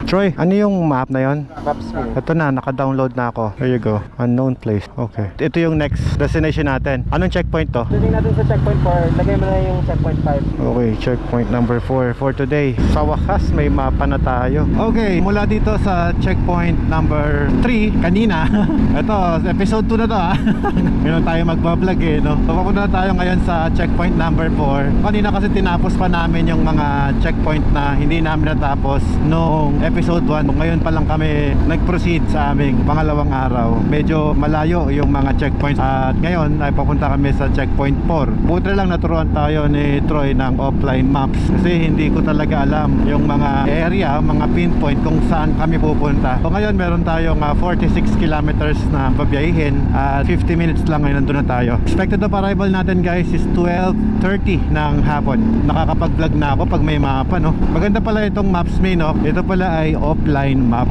Troy, ano yung map na yon? Maps mo. Ito na, naka-download na ako. There you go. Unknown place. Okay. Ito yung next destination natin. Anong checkpoint to? Tuloy natin sa checkpoint 4. Lagay mo na yung checkpoint 5. Okay, checkpoint number 4 for today. Sa wakas, may mapa na tayo. Okay, mula dito sa checkpoint number 3 kanina. Ito, episode 2 na to ha. Ngayon tayo magbablog eh, no? So, papunta na tayo ngayon sa checkpoint number 4. Kanina kasi tinapos pa namin yung mga checkpoint na hindi namin natapos noong episode 1. Ngayon pa lang kami nag-proceed sa aming pangalawang araw. Medyo malayo yung mga checkpoints. At ngayon ay papunta kami sa checkpoint 4. Buti lang naturuan tayo ni Troy ng offline maps. Kasi hindi ko talaga alam yung mga area, mga pinpoint kung saan kami pupunta. So ngayon meron tayong 46 kilometers na babiyahin. At 50 minutes lang ngayon nandun na tayo. Expected of arrival natin guys is 12:30 ng hapon. Nakakapag-vlog na ako pag may mapa, no? Maganda pala itong Maps Me, no? Ito pala ay offline map.